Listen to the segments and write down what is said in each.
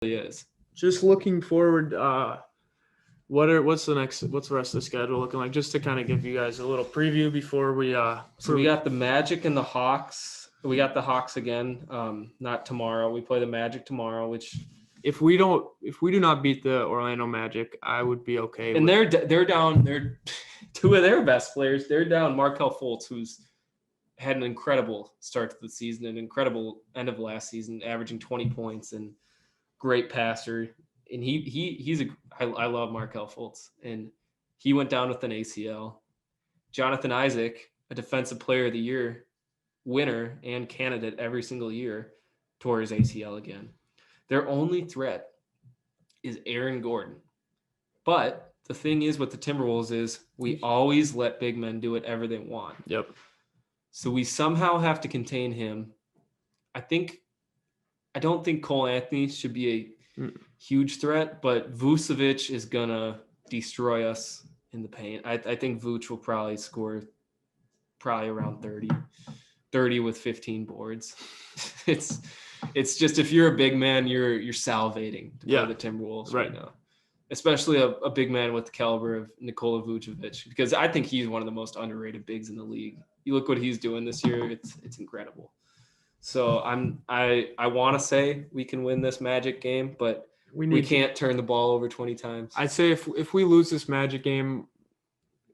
is. Just looking forward, what's the rest of the schedule looking like? Just to kind of give you guys a little preview before we So we got the Magic and the Hawks. We got the Hawks again. Not tomorrow. We play the Magic tomorrow, which if we do not beat the Orlando Magic, I would be okay. And they're down. They're two of their best players. They're down Markelle Fultz, who's had an incredible start to the season, an incredible end of last season, averaging 20 points and great passer. And I love Markelle Fultz, and he went down with an ACL. Jonathan Isaac, a Defensive Player of the Year winner and candidate every single year, tore his ACL again. Their only threat is Aaron Gordon. But the thing is with the Timberwolves is we always let big men do whatever they want. Yep. So we somehow have to contain him. I don't think Cole Anthony should be a huge threat, but Vucevic is going to destroy us in the paint. I think Vuce will probably score around 30 with 15 boards. It's just, if you're a big man, you're salivating to play the Timberwolves right now, especially a big man with the caliber of Nikola Vucevic, because I think he's one of the most underrated bigs in the league. You look what he's doing this year; it's incredible. So I want to say we can win this Magic game, but we can't turn the ball over 20 times. I'd say if we lose this Magic game,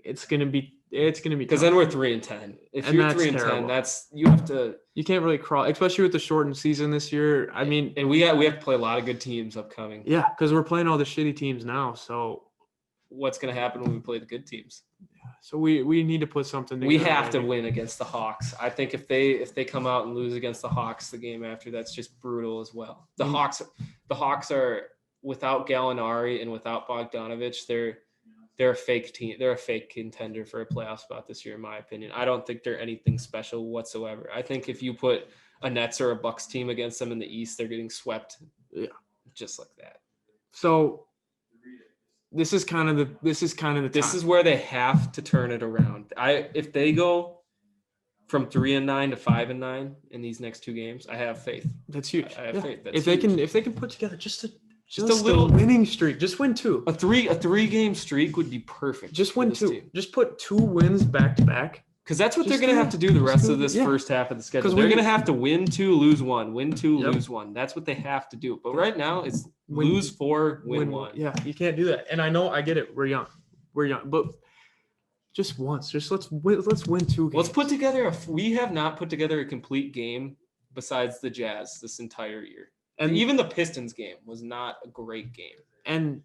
it's gonna be because then we're 3-10. If you're 3-10, that's you can't really crawl, especially with the shortened season this year. I mean, and we have to play a lot of good teams upcoming. Yeah, because we're playing all the shitty teams now. So what's gonna happen when we play the good teams? So we need to put something together. We have to win against the Hawks. I think if they come out and lose against the Hawks the game after, that's just brutal as well. The Hawks are without Gallinari and without Bogdanovich, they're a fake team. They're a fake contender for a playoff spot this year, in my opinion. I don't think they're anything special whatsoever. I think if you put a Nets or a Bucks team against them in the East, they're getting swept. Yeah, just like that. So this is where they have to turn it around. If they go from 3-9 to 5-9 in these next two games, I have faith. That's huge. I have faith. If they can put together just a little winning streak, just win two. A three-game streak would be perfect. Just win two. Just put 2 wins back to back. Because that's what they're going to have to do the rest of this first half of the schedule. They're going to have to win 2, lose 1, win 2, lose 1. That's what they have to do. But right now, it's lose 4, win 1. Yeah, you can't do that. And I know, I get it. We're young, but just once, let's win 2 games. Let's put together we have not put together a complete game besides the Jazz this entire year. And even the Pistons game was not a great game. And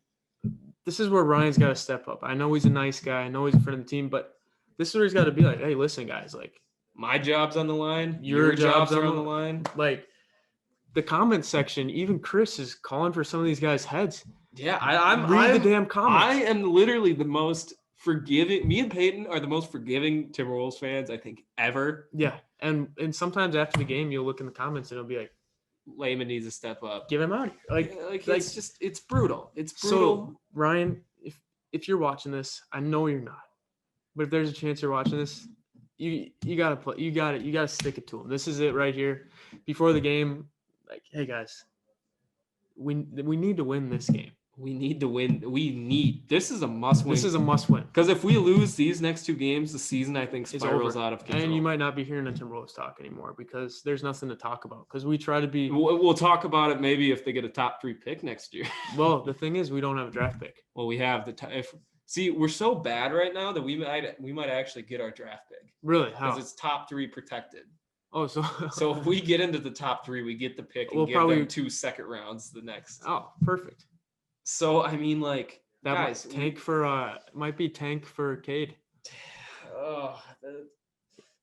this is where Ryan's got to step up. I know he's a nice guy. I know he's a friend of the team, but this is where he's got to be like, hey, listen, guys, like, my job's on the line. Your jobs are on the line. Like, the comment section, even Chris is calling for some of these guys' heads. Yeah, I'm the damn comments. I am literally the most forgiving. Me and Peyton are the most forgiving Timberwolves fans I think ever. Yeah, and sometimes after the game, you'll look in the comments and it'll be like, Layman needs to step up. Give him out. Like it's brutal. It's brutal. So Ryan, if you're watching this, I know you're not, but if there's a chance you're watching this, you gotta play. You gotta stick it to him. This is it right here. Before the game, like, hey guys, we need to win this game. We need to win. This is a must win. This is a must win. Because if we lose these next 2 games, the season, I think, spirals out of control. And you might not be hearing the Timberwolves talk anymore because there's nothing to talk about. Because we try to be. We'll talk about it maybe if they get a top 3 pick next year. Well, the thing is, we don't have a draft pick. Well, we have see, we're so bad right now that we might actually get our draft pick. Really? How? Because it's top 3 protected. Oh, so if we get into the top 3, we get the pick and give them 2 second rounds the next. Oh, perfect. So, I mean, like, that guys, might be tank for Cade.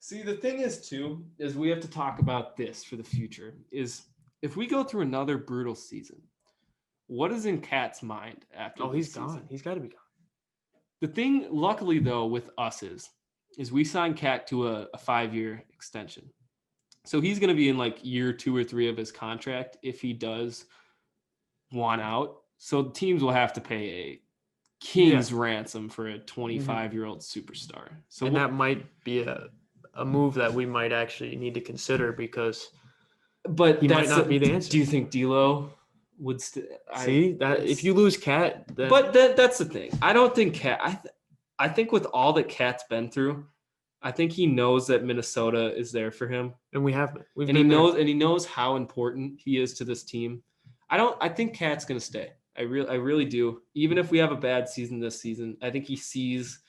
See, the thing is, too, is we have to talk about this for the future, is if we go through another brutal season, what is in Cat's mind after this he's season? gone. He's got to be gone. The thing, luckily, though, with us is we signed Cat to a 5-year extension. So he's going to be in, like, year 2 or 3 of his contract if he does want out. So teams will have to pay a king's ransom for a 25-year-old superstar. So that might be a move that we might actually need to consider because he might not be the answer. Do you think D'Lo would See that if you lose Cat, then but that's the thing. I don't think Cat. I think with all that Cat's been through, I think he knows that Minnesota is there for him, and we have been. We've and been he knows how important he is to this team. I think Cat's gonna stay. I really do. Even if we have a bad season this season, I think he sees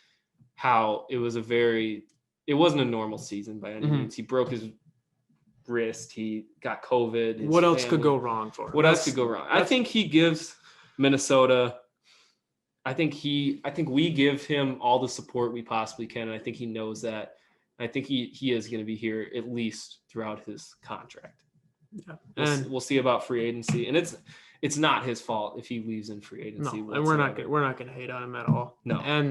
how it wasn't a normal season by any means. He broke his wrist. He got COVID. What else could go wrong for him? What else could go wrong? I think he gives Minnesota. I think we give him all the support we possibly can, and I think he knows that. I think he is going to be here at least throughout his contract. Yeah. We'll see about free agency, and it's not his fault if he leaves in free agency. No, and we're not going to hate on him at all. No. And